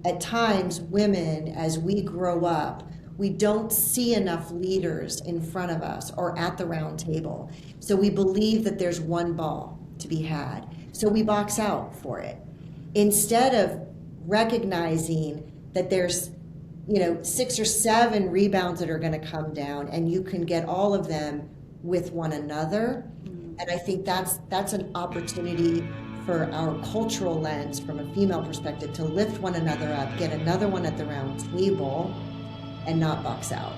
At times, women, as we grow up, we don't see enough leaders in front of us or at the round table. So we believe that there's one ball to be had. So we box out for it. Instead of recognizing that there's 6 or 7 rebounds that are going to come down and you can get all of them with one another. And I think that's an opportunity for our cultural lens from a female perspective to lift one another up, get another one at the round table, and not box out.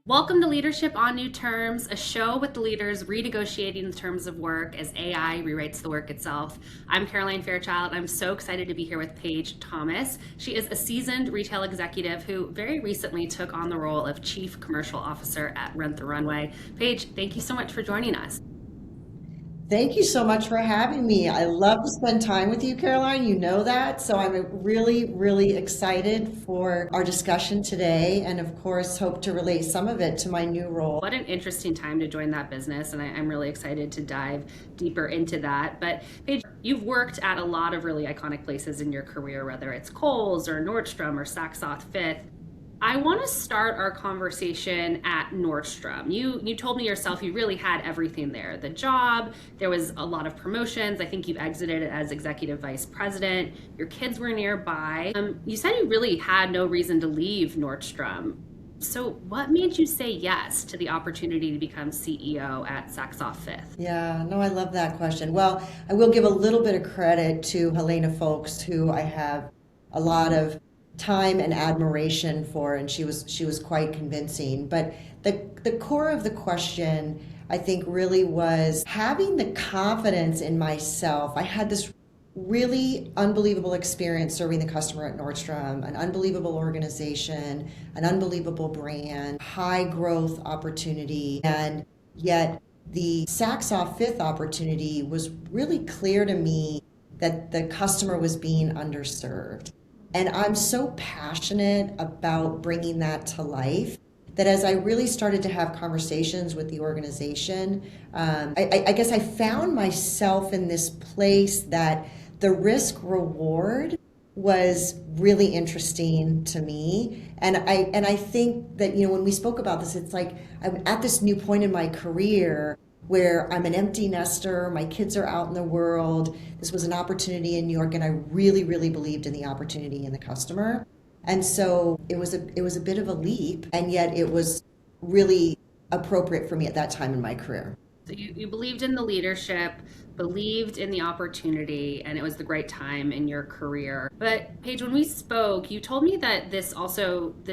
Welcome to Leadership on New Terms, a show with the leaders renegotiating the terms of work as AI rewrites the work itself. I'm Caroline Fairchild. I'm so excited to be here with Paige Thomas. She is a seasoned retail executive who very recently took on the role of Chief Commercial Officer at Rent the Runway. Paige, thank you so much for joining us. Thank you so much for having me. I love to spend time with you, Caroline. You know that. So I'm really, really excited for our discussion today, and of course, hope to relate some of it to my new role. What an interesting time to join that business, and I'm really excited to dive deeper into that. But Paige, you've worked at a lot of really iconic places in your career, whether it's Kohl's or Nordstrom or Saks Fifth. I want to start our conversation at Nordstrom. You told me yourself you really had everything there. The job, there was a lot of promotions. I think you've exited as executive vice president. Your kids were nearby. You said you really had no reason to leave Nordstrom. So what made you say yes to the opportunity to become CEO at Saks Fifth? Yeah, no, I love that question. Well, I will give a little bit of credit to Helena Folks, who I have a lot of time and admiration for, and she was quite convincing. But the core of the question, I think, really was having the confidence in myself. I had this really unbelievable experience serving the customer at Nordstrom, an unbelievable organization, an unbelievable brand, high growth opportunity, and yet the Saks Fifth opportunity was really clear to me that the customer was being underserved. And I'm so passionate about bringing that to life that as I really started to have conversations with the organization, I guess I found myself in this place that the risk reward was really interesting to me. And I think that, when we spoke about this, it's like I'm at this new point in my career where I'm an empty nester, my kids are out in the world. This was an opportunity in New York, and I really, really believed in the opportunity and the customer. And so it was a bit of a leap, and yet it was really appropriate for me at that time in my career. So you believed in the leadership, believed in the opportunity, and it was the great time in your career. But Paige, when we spoke, you told me that this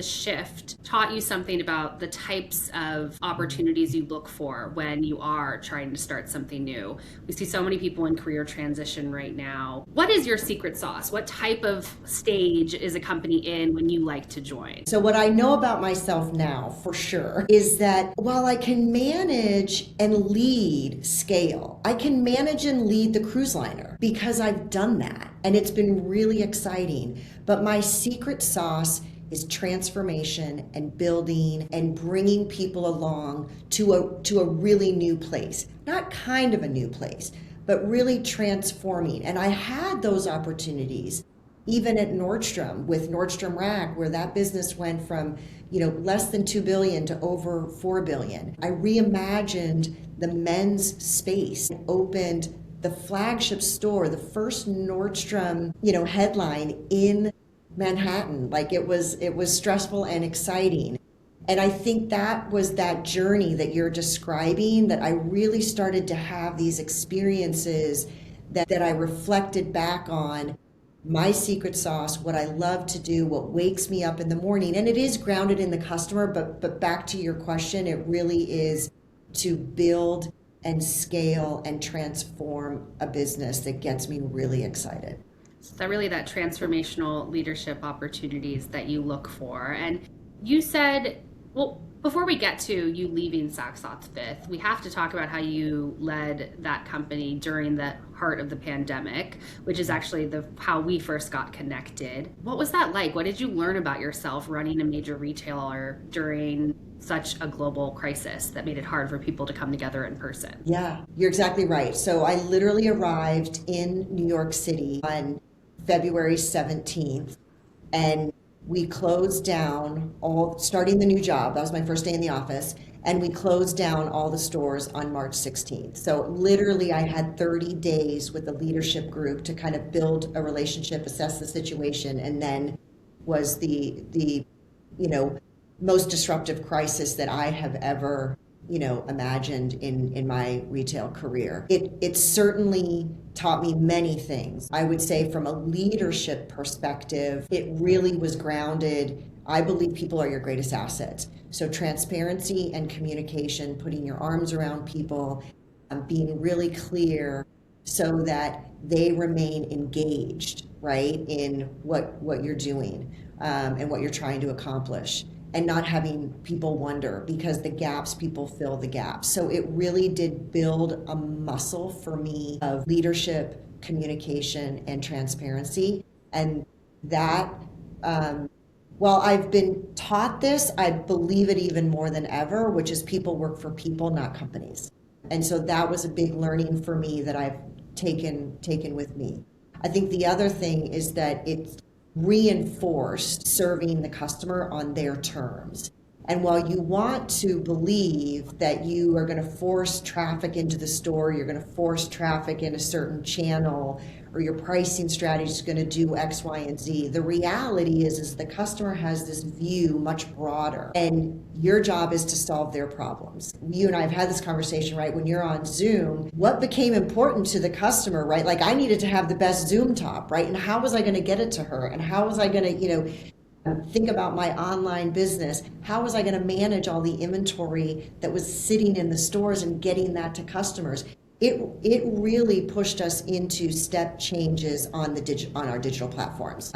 shift taught you something about the types of opportunities you look for when you are trying to start something new. We see so many people in career transition right now. What is your secret sauce? What type of stage is a company in when you like to join? So what I know about myself now, for sure, is that while I can manage and lead scale, I can manage and lead the cruise liner because I've done that, and it's been really exciting. But my secret sauce is transformation and building and bringing people along to a really new place. Not kind of a new place, but really transforming. And I had those opportunities even at Nordstrom with Nordstrom Rack, where that business went from less than 2 billion to over 4 billion. I reimagined the men's space, opened the flagship store, the first Nordstrom headline in Manhattan. Like it was stressful and exciting. And I think that was that journey that you're describing, that I really started to have these experiences that I reflected back on. My secret sauce, what I love to do, what wakes me up in the morning. And it is grounded in the customer, but back to your question, it really is to build and scale and transform a business that gets me really excited. So that transformational leadership opportunities that you look for. And you said Well, before we get to you leaving Saks Off Fifth, we have to talk about how you led that company during the heart of the pandemic, which is actually the how we first got connected. What was that like? What did you learn about yourself running a major retailer during such a global crisis that made it hard for people to come together in person? Yeah, you're exactly right. So I literally arrived in New York City on February 17th, and we closed down all, starting the new job. That was my first day in the office. And we closed down all the stores on March 16th. So literally, I had 30 days with the leadership group to kind of build a relationship, assess the situation, and then was the you know, most disruptive crisis that I have ever, imagined in my retail career. It certainly taught me many things. I would say from a leadership perspective, it really was grounded. I believe people are your greatest assets. So transparency and communication, putting your arms around people, being really clear so that they remain engaged, right, in what you're doing, and what you're trying to accomplish, and not having people wonder, because the gaps, people fill the gaps. So it really did build a muscle for me of leadership, communication, and transparency. And that, while I've been taught this, I believe it even more than ever, which is people work for people, not companies. And so that was a big learning for me that I've taken with me. I think the other thing is that it's reinforced serving the customer on their terms. And while you want to believe that you are going to force traffic into the store, you're going to force traffic in a certain channel, or your pricing strategy is going to do X, Y, and Z, the reality is the customer has this view much broader, and your job is to solve their problems. You and I have had this conversation, right? When you're on Zoom, what became important to the customer, right? Like, I needed to have the best Zoom top, right? And how was I going to get it to her? And how was I going to, think about my online business? How was I going to manage all the inventory that was sitting in the stores and getting that to customers? It really pushed us into step changes on our digital platforms,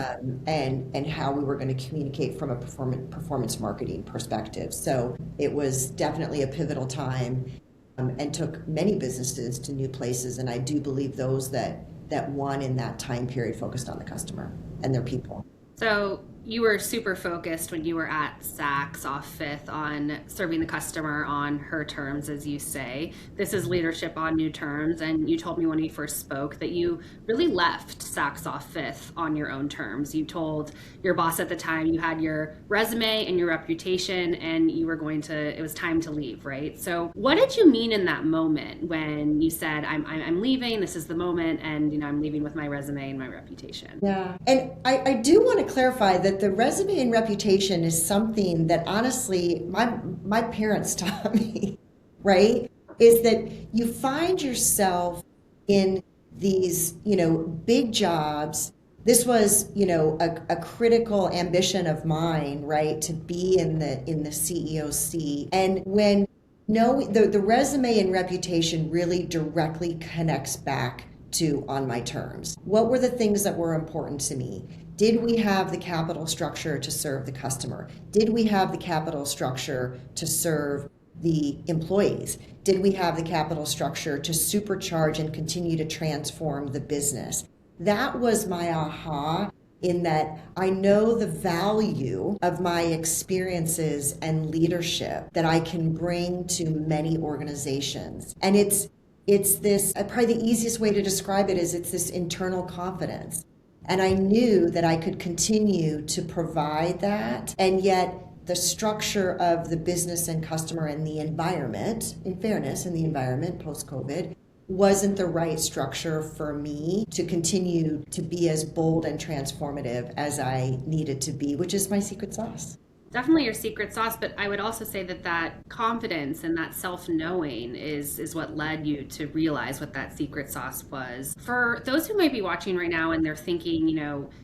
and how we were going to communicate from a performance marketing perspective. So it was definitely a pivotal time, and took many businesses to new places. And I do believe those that won in that time period focused on the customer and their people. So you were super focused when you were at Saks Off Fifth on serving the customer on her terms, as you say. This is leadership on new terms. And you told me when we first spoke that you really left Saks Off Fifth on your own terms. You told your boss at the time you had your resume and your reputation, and you were it was time to leave, right? So what did you mean in that moment when you said, I'm leaving, this is the moment, and I'm leaving with my resume and my reputation? Yeah. And I do want to clarify that the resume and reputation is something that honestly my parents taught me, right? Is that you find yourself in these, big jobs. This was, a critical ambition of mine, right? To be in the CEO seat. And when the resume and reputation really directly connects back to on my terms. What were the things that were important to me? Did we have the capital structure to serve the customer? Did we have the capital structure to serve the employees? Did we have the capital structure to supercharge and continue to transform the business? That was my aha, in that I know the value of my experiences and leadership that I can bring to many organizations. And it's this, probably the easiest way to describe it is it's this internal confidence. And I knew that I could continue to provide that, and yet the structure of the business and customer and the environment, in fairness, in the environment post-COVID, wasn't the right structure for me to continue to be as bold and transformative as I needed to be, which is my secret sauce. Definitely your secret sauce, but I would also say that confidence and that self-knowing is what led you to realize what that secret sauce was. For those who might be watching right now and they're thinking,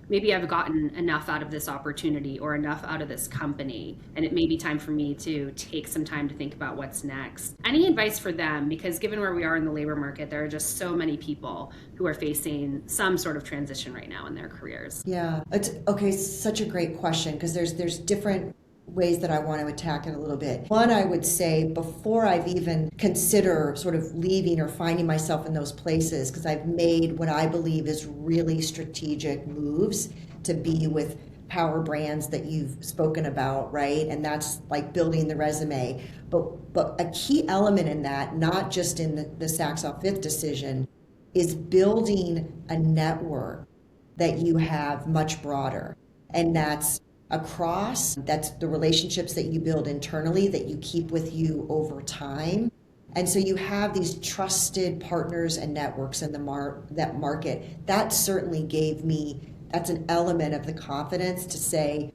maybe I've gotten enough out of this opportunity or enough out of this company, and it may be time for me to take some time to think about what's next. Any advice for them? Because given where we are in the labor market, there are just so many people who are facing some sort of transition right now in their careers. Yeah, it's okay. Such a great question, because there's different ways that I want to attack it a little bit. One, I would say before I've even consider sort of leaving or finding myself in those places, because I've made what I believe is really strategic moves to be with power brands that you've spoken about, right? And that's like building the resume. But a key element in that, not just in the Saks Off Fifth decision, is building a network that you have much broader. And that's that's the relationships that you build internally that you keep with you over time. And so you have these trusted partners and networks in that market. That certainly gave me, that's an element of the confidence to say,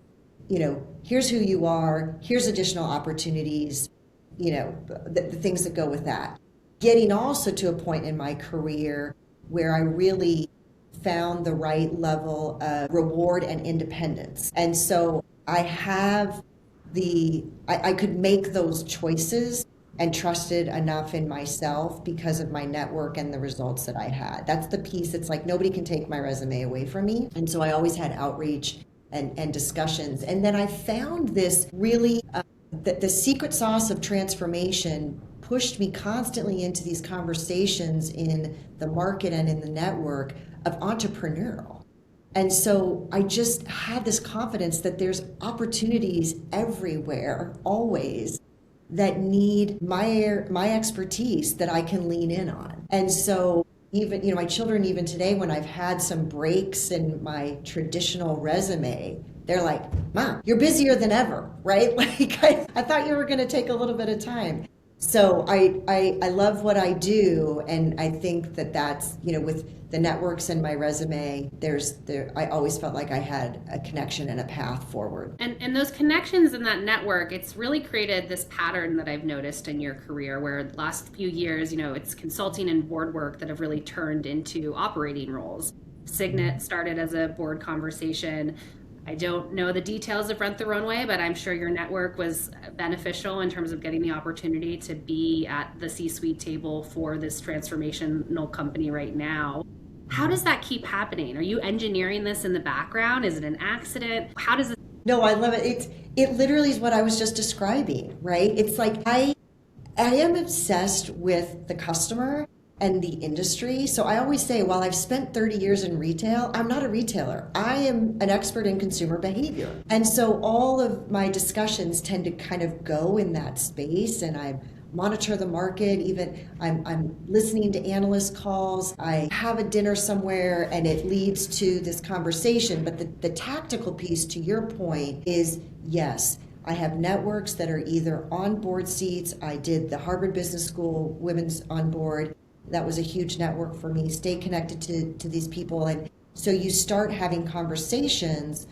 here's who you are, here's additional opportunities, the things that go with that. Getting also to a point in my career where I really found the right level of reward and independence. And so I have I could make those choices and trusted enough in myself because of my network and the results that I had. That's the piece. It's like nobody can take my resume away from me. And so I always had outreach and discussions. And then I found this really, the secret sauce of transformation pushed me constantly into these conversations in the market and in the network of entrepreneurial. And so I just had this confidence that there's opportunities everywhere, always, that need my expertise that I can lean in on. And so even, my children, even today, when I've had some breaks in my traditional resume, they're like, Mom, you're busier than ever, right? Like I thought you were going to take a little bit of time. So I love what I do, and I think that's, with the networks and my resume, I always felt like I had a connection and a path forward. And those connections in that network, it's really created this pattern that I've noticed in your career where the last few years, it's consulting and board work that have really turned into operating roles. Signet started as a board conversation. I don't know the details of Rent the Runway, but I'm sure your network was beneficial in terms of getting the opportunity to be at the C-suite table for this transformational company right now. How does that keep happening? Are you engineering this in the background? Is it an accident? How does it? No, I love it. It literally is what I was just describing, right? It's like I am obsessed with the customer and the industry. So I always say, while I've spent 30 years in retail, I'm not a retailer. I am an expert in consumer behavior. And so all of my discussions tend to kind of go in that space, and I monitor the market. Even I'm listening to analyst calls. I have a dinner somewhere and it leads to this conversation. But the tactical piece, to your point, is yes, I have networks that are either on board seats. I did the Harvard Business School Women's on Board. That was a huge network for me. Stay connected to these people. And so you start having conversations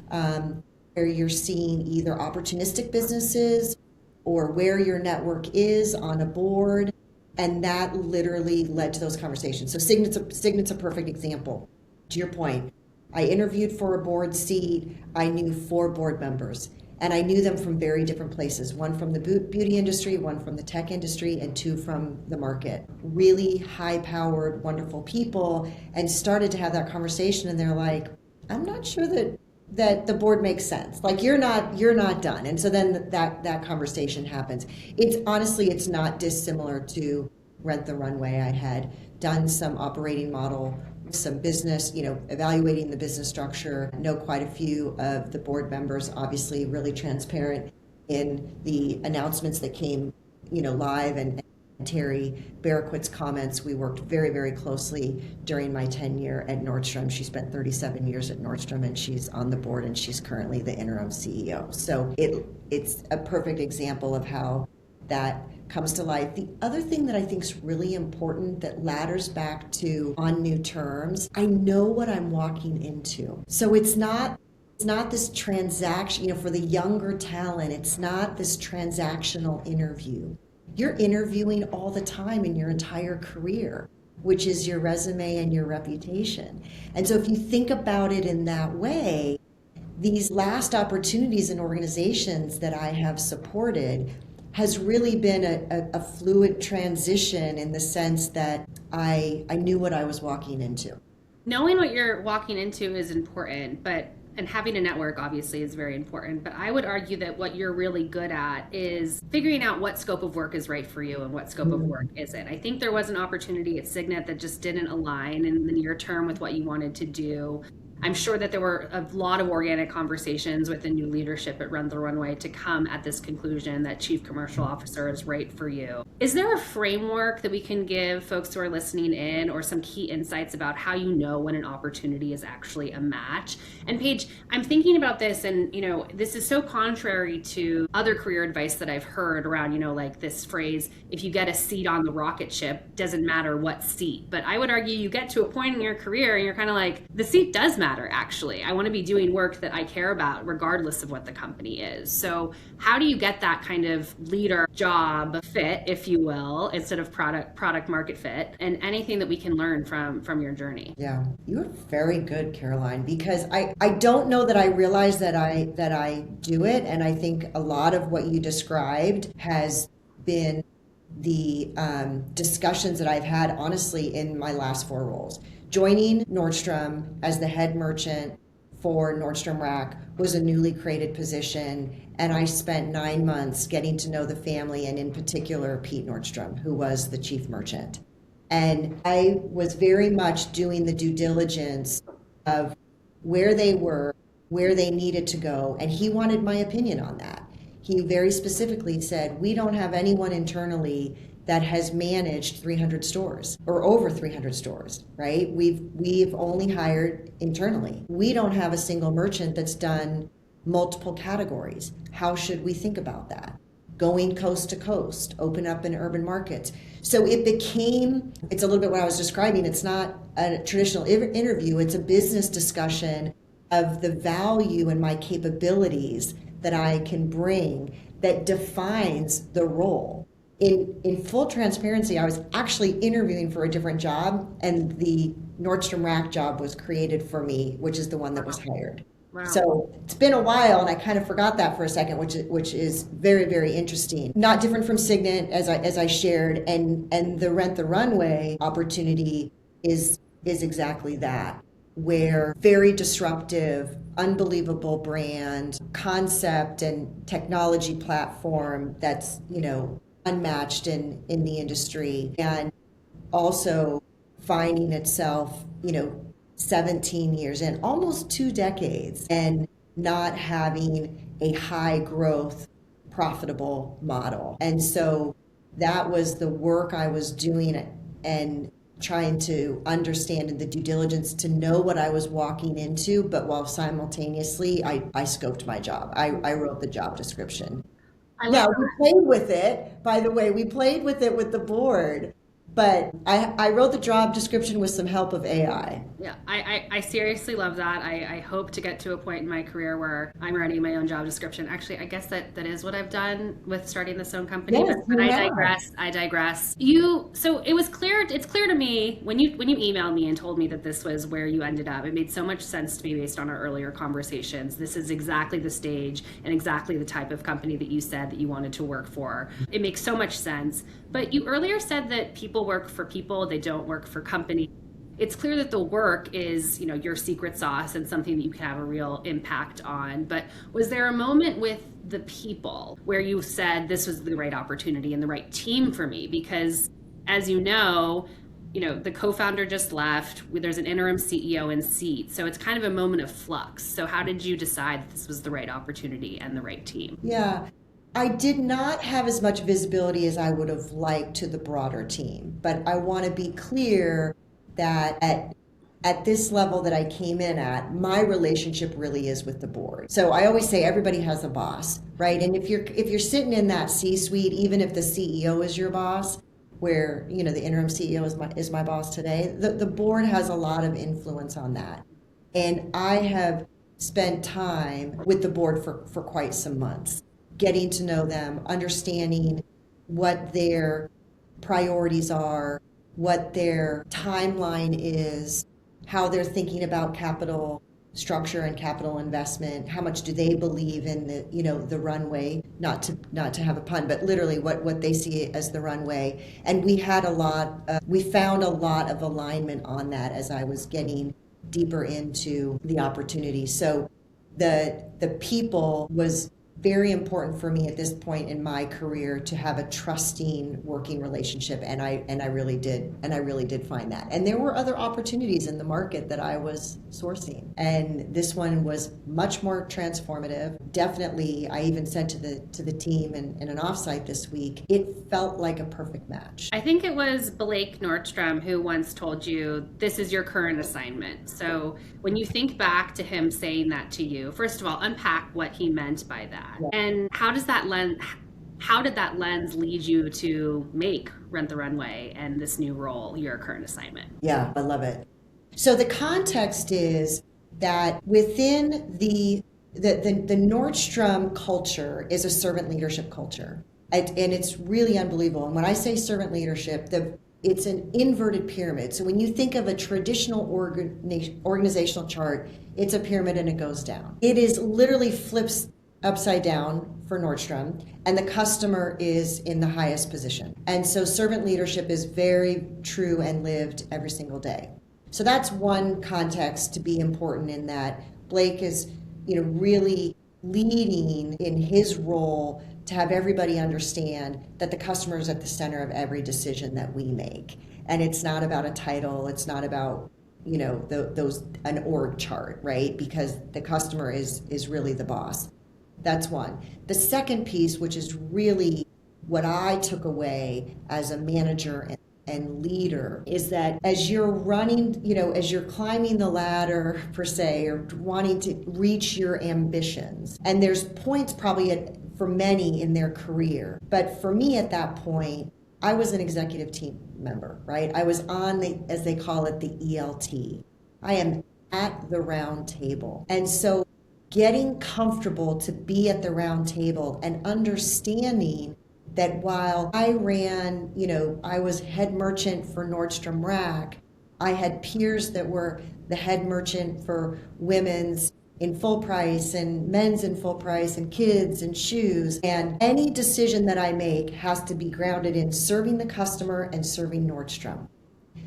where you're seeing either opportunistic businesses or where your network is on a board. And that literally led to those conversations. So Signet's a perfect example. To your point, I interviewed for a board seat. I knew 4 board members. And I knew them from very different places, one from the beauty industry, one from the tech industry, and 2 from the market. Really high-powered, wonderful people, and started to have that conversation, and they're like, I'm not sure that the board makes sense. Like, you're not done. And so then that conversation happens. It's not dissimilar to Rent the Runway. I had done some operating model, some business, evaluating the business structure. I know quite a few of the board members, obviously really transparent in the announcements that came, live, and Terry Barraquit's comments. We worked very, very closely during my tenure at Nordstrom. She spent 37 years at Nordstrom, and she's on the board, and she's currently the interim CEO. So it's a perfect example of how that comes to life. The other thing that I think is really important that ladders back to on new terms, I know what I'm walking into. So it's not this transaction, for the younger talent, it's not this transactional interview. You're interviewing all the time in your entire career, which is your resume and your reputation. And so if you think about it in that way, these last opportunities in organizations that I have supported has really been a fluid transition in the sense that I knew what I was walking into. Knowing what you're walking into is important, but And having a network obviously is very important, but I would argue that what you're really good at is figuring out what scope of work is right for you and what scope of work isn't. I think there was an opportunity at Signet that just didn't align in the near term with what you wanted to do. I'm sure that there were a lot of organic conversations with the new leadership at Rent the Runway to come at this conclusion that Chief Commercial Officer is right for you. Is there a framework that we can give folks who are listening in, or some key insights about how you know when an opportunity is actually a match? And Paige, I'm thinking about this, and this is so contrary to other career advice that I've heard around, like this phrase, if you get a seat on the rocket ship, doesn't matter what seat. But I would argue you get to a point in your career and you're kind of like, the seat does matter. Actually, I want to be doing work that I care about regardless of what the company is. So how do you get that kind of leader job fit, if you will, instead of product market fit, and anything that we can learn from your journey? Yeah, you're very good, Caroline, because I don't know that I realize that I do it. And I think a lot of what you described has been the discussions that I've had, honestly, in my last 4 roles. Joining Nordstrom as the head merchant for Nordstrom Rack was a newly created position, and I spent 9 months getting to know the family, and in particular Pete Nordstrom, who was the chief merchant. And I was very much doing the due diligence of where they were, where they needed to go, and he wanted my opinion on that. He very specifically said, we don't have anyone internally that has managed 300 stores or over 300 stores, right? We've only hired internally. We don't have a single merchant that's done multiple categories. How should we think about that? Going coast to coast, open up in urban markets. So it's a little bit what I was describing. It's not a traditional interview. It's a business discussion of the value and my capabilities that I can bring that defines the role. In full transparency, I was actually interviewing for a different job, and the Nordstrom Rack job was created for me, which is the one that was hired. Wow. So it's been a while, and I kind of forgot that for a second, which is very, very interesting. Not different from Signet, as I shared, and the Rent the Runway opportunity is exactly that, where very disruptive, unbelievable brand, concept, and technology platform that's unmatched in the industry, and also finding itself 17 years in, almost 2 decades, and not having a high growth profitable model. And so that was the work I was doing and trying to understand in the due diligence to know what I was walking into, but while simultaneously I scoped my job. I wrote the job description. Now, we played with it, by the way, with the board, but I wrote the job description with some help of AI. Yeah, I seriously love that. I hope to get to a point in my career where I'm writing my own job description. Actually, I guess that is what I've done with starting this own company. Yes, but I digress. So it's clear to me when you emailed me and told me that this was where you ended up. It made so much sense to me based on our earlier conversations. This is exactly the stage and exactly the type of company that you said that you wanted to work for. It makes so much sense. But you earlier said that people work for people, they don't work for companies. It's clear that the work is, your secret sauce and something that you can have a real impact on. But was there a moment with the people where you said this was the right opportunity and the right team for me? Because as you know, the co-founder just left. There's an interim CEO in seat. So it's kind of a moment of flux. So how did you decide that this was the right opportunity and the right team? Yeah. I did not have as much visibility as I would have liked to the broader team, but I want to be clear that at this level that I came in at, my relationship really is with the board. So I always say everybody has a boss, right? And if you're sitting in that C-suite, even if the CEO is your boss, where the interim CEO is my boss today, the board has a lot of influence on that. And I have spent time with the board for quite some months, getting to know them, understanding what their priorities are, what their timeline is, how they're thinking about capital structure and capital investment, how much do they believe in the runway, not to have a pun, but literally what they see as the runway. And we found a lot of alignment on that as I was getting deeper into the opportunity. So the people was very important for me at this point in my career to have a trusting working relationship, and I really did find that. And there were other opportunities in the market that I was sourcing, and this one was much more transformative. Definitely, I even said to the team in an offsite this week, it felt like a perfect match. I think it was Blake Nordstrom who once told you, this is your current assignment. So when you think back to him saying that to you, first of all, unpack what he meant by that. Yeah. And how did that lens lead you to make Rent the Runway and this new role your current assignment? Yeah, I love it. So the context is that within the Nordstrom culture is a servant leadership culture. And it's really unbelievable. And when I say servant leadership, it's an inverted pyramid. So when you think of a traditional organizational chart, it's a pyramid and it goes down. It is literally flips upside down for Nordstrom, and the customer is in the highest position. And so servant leadership is very true and lived every single day. So that's one context to be important, in that Blake is, really leading in his role to have everybody understand that the customer is at the center of every decision that we make. And it's not about a title, it's not about an org chart, right? Because the customer is really the boss. That's one. The second piece, which is really what I took away as a manager and leader, is that as you're running, as you're climbing the ladder per se, or wanting to reach your ambitions, and there's points probably for many in their career, but for me at that point, I was an executive team member, right? I was on as they call it, the ELT. I am at the round table. And so getting comfortable to be at the round table and understanding that while I ran, I was head merchant for Nordstrom Rack, I had peers that were the head merchant for women's in full price and men's in full price and kids and shoes. And any decision that I make has to be grounded in serving the customer and serving Nordstrom.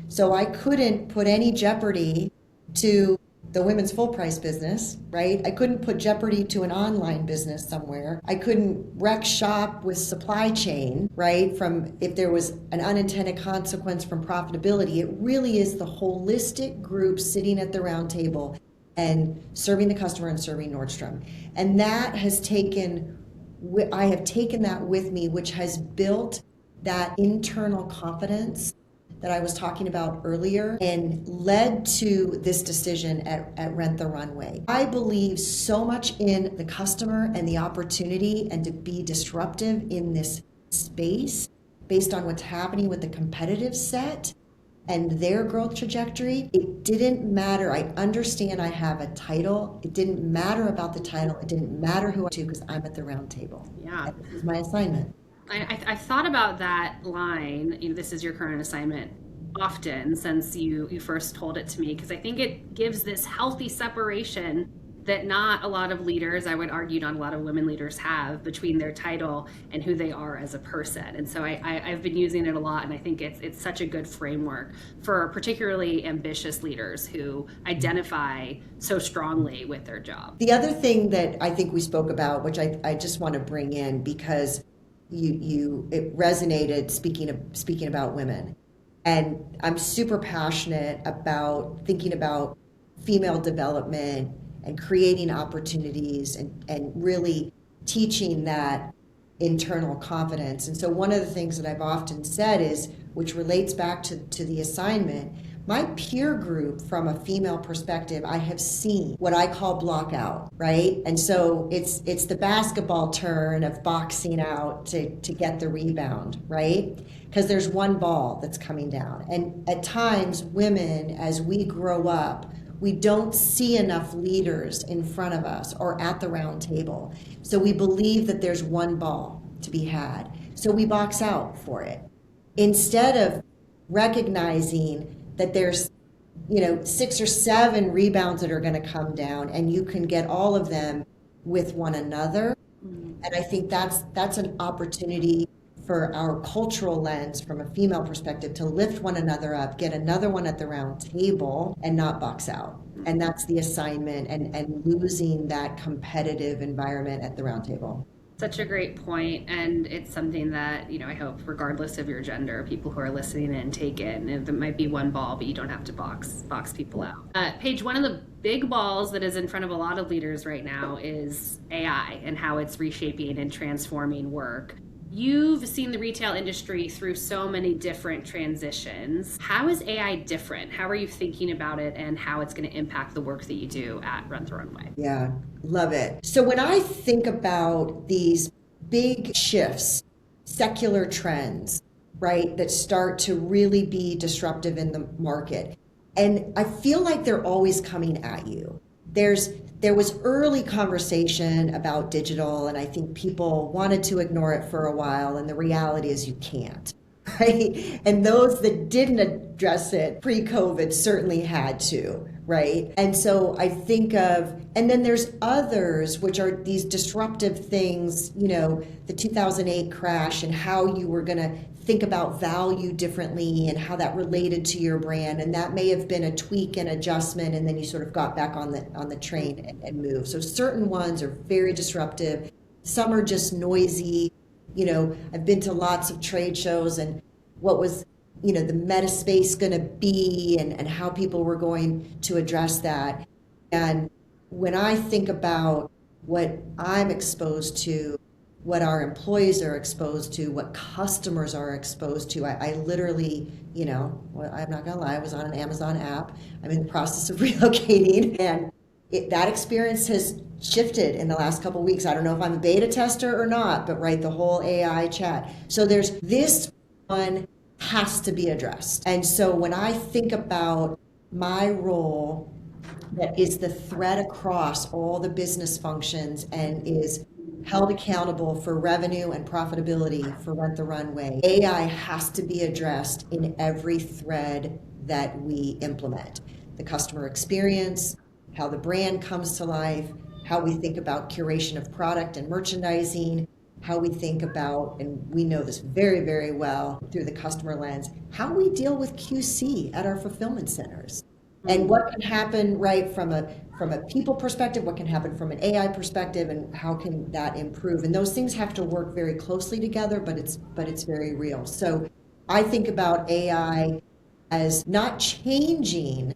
So I couldn't put any jeopardy to the women's full price business, right? I couldn't put jeopardy to an online business somewhere. I couldn't wreck shop with supply chain, right? From if there was an unintended consequence from profitability. It really is the holistic group sitting at the round table and serving the customer and serving Nordstrom. And that has I have taken that with me, which has built that internal confidence that I was talking about earlier and led to this decision at Rent the Runway. I believe so much in the customer and the opportunity, and to be disruptive in this space based on what's happening with the competitive set and their growth trajectory. It didn't matter. I understand I have a title. It didn't matter about the title. It didn't matter who I do, because I'm at the round table. Yeah. This is my assignment. I thought about that line, this is your current assignment, often since you first told it to me, because I think it gives this healthy separation that not a lot of leaders, I would argue not a lot of women leaders, have between their title and who they are as a person. And so I've been using it a lot, and I think it's such a good framework for particularly ambitious leaders who identify so strongly with their job. The other thing that I think we spoke about, which I just want to bring in, because it resonated speaking about women. And I'm super passionate about thinking about female development and creating opportunities and really teaching that internal confidence. And so one of the things that I've often said is, which relates back to the assignment, my peer group from a female perspective, I have seen what I call block out, right? And so it's the basketball turn of boxing out to get the rebound, right? Because there's one ball that's coming down. And at times, women, as we grow up, we don't see enough leaders in front of us or at the round table. So we believe that there's one ball to be had. So we box out for it. Instead of recognizing that there's 6 or 7 rebounds that are going to come down, and you can get all of them with one another. And I think that's an opportunity for our cultural lens from a female perspective to lift one another up, get another one at the round table, and not box out. And that's the assignment, and losing that competitive environment at the round table. Such a great point, and it's something that, I hope, regardless of your gender, people who are listening in take in. It might be one ball, but you don't have to box people out. Paige, one of the big balls that is in front of a lot of leaders right now is AI and how it's reshaping and transforming work. You've seen the retail industry through so many different transitions. How is AI different? How are you thinking about it, and how it's going to impact the work that you do at Rent the Runway? Yeah, love it. So when I think about these big shifts, secular trends, right, that start to really be disruptive in the market, and I feel like they're always coming at you. There was early conversation about digital, and I think people wanted to ignore it for a while, and the reality is you can't, right? And those that didn't address it pre-COVID certainly had to, right? And so I think of, and then there's others, which are these disruptive things, the 2008 crash and how you were going to think about value differently and how that related to your brand. And that may have been a tweak and adjustment, and then you sort of got back on the train and moved. So certain ones are very disruptive. Some are just noisy. I've been to lots of trade shows, and what was, the meta space going to be, and how people were going to address that. And when I think about what I'm exposed to, what our employees are exposed to, what customers are exposed to, I literally, I'm not gonna lie, I was on an Amazon app. I'm in the process of relocating, and that experience has shifted in the last couple of weeks. I don't know if I'm a beta tester or not, but right, the whole AI chat. So there's this one has to be addressed. And so when I think about my role that is the thread across all the business functions and is held accountable for revenue and profitability for Rent the Runway, AI has to be addressed in every thread that we implement. The customer experience, how the brand comes to life, how we think about curation of product and merchandising, how we think about, and we know this very, very well through the customer lens, how we deal with QC at our fulfillment centers. And what can happen, right, from a people perspective, what can happen from an AI perspective, and how can that improve? And those things have to work very closely together, but it's very real. So I think about AI as not changing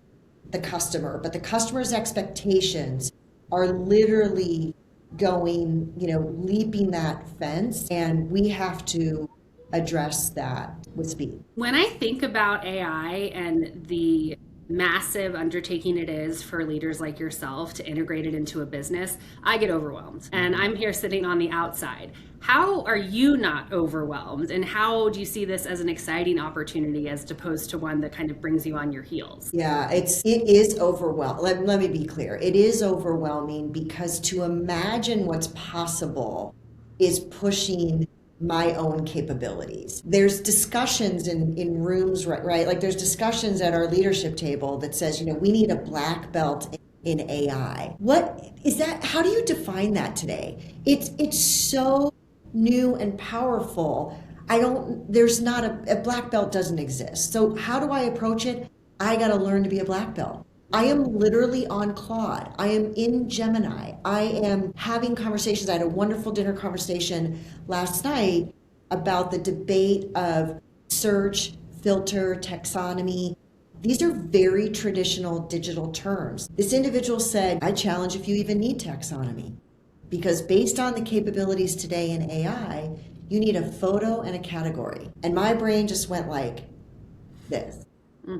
the customer, but the customer's expectations are literally going, leaping that fence, and we have to address that with speed. When I think about AI and the massive undertaking it is for leaders like yourself to integrate it into a business, I get overwhelmed. And I'm here sitting on the outside. How are you not overwhelmed? And how do you see this as an exciting opportunity as opposed to one that kind of brings you on your heels? Yeah, it is overwhelming. Let me be clear. It is overwhelming because to imagine what's possible is pushing my own capabilities. There's discussions in rooms, right? Like there's discussions at our leadership table that says, we need a black belt in AI. What is that? How do you define that today? It's so new and powerful. There's not a black belt doesn't exist. So how do I approach it? I got to learn to be a black belt. I am literally on Claude. I am in Gemini. I am having conversations. I had a wonderful dinner conversation last night about the debate of search, filter, taxonomy. These are very traditional digital terms. This individual said, I challenge if you even need taxonomy, because based on the capabilities today in AI, you need a photo and a category. And my brain just went like this.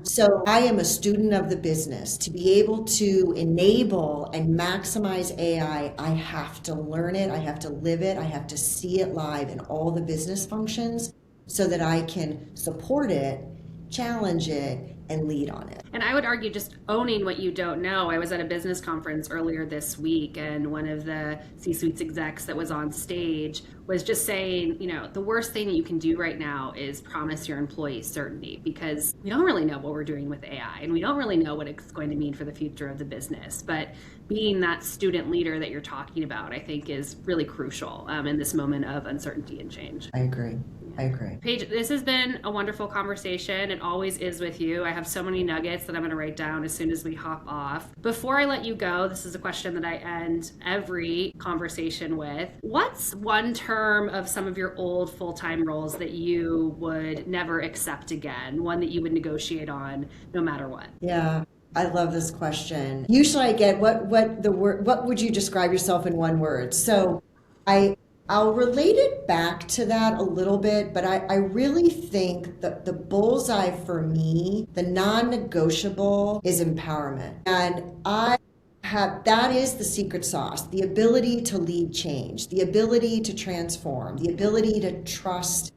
So I am a student of the business. To be able to enable and maximize AI, I have to learn it, I have to live it, I have to see it live in all the business functions so that I can support it, challenge it, and lead on it. And I would argue just owning what you don't know. I was at a business conference earlier this week, and one of the C-suite execs that was on stage was just saying, the worst thing that you can do right now is promise your employees certainty, because we don't really know what we're doing with AI, and we don't really know what it's going to mean for the future of the business. But being that student leader that you're talking about, I think is really crucial in this moment of uncertainty and change. I agree. I agree. Paige, this has been a wonderful conversation. It always is with you. I have so many nuggets that I'm going to write down as soon as we hop off. Before I let you go, this is a question that I end every conversation with. What's one term of some of your old full-time roles that you would never accept again? One that you would negotiate on no matter what? Yeah. I love this question. Usually I get what would you describe yourself in one word? So I'll relate it back to that a little bit, but I really think that the bullseye for me, the non-negotiable, is empowerment. And that is the secret sauce, the ability to lead change, the ability to transform, the ability to trust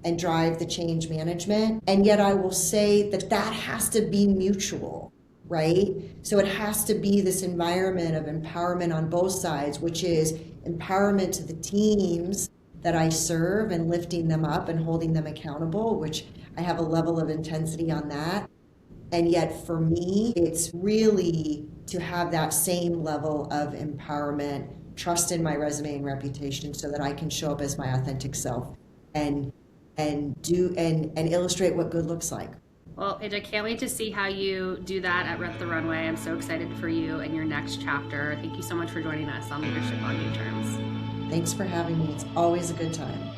and drive the change management. And yet I will say that has to be mutual. Right? So it has to be this environment of empowerment on both sides, which is empowerment to the teams that I serve and lifting them up and holding them accountable, which I have a level of intensity on that. And yet for me, it's really to have that same level of empowerment, trust in my resume and reputation so that I can show up as my authentic self and illustrate what good looks like. Well, Paige, I can't wait to see how you do that at Rent the Runway. I'm so excited for you and your next chapter. Thank you so much for joining us on Leadership on New Terms. Thanks for having me. It's always a good time.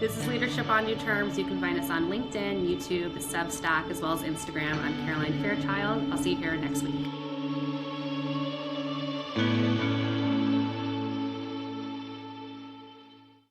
This is Leadership on New Terms. You can find us on LinkedIn, YouTube, Substack, as well as Instagram. I'm Caroline Fairchild. I'll see you here next week.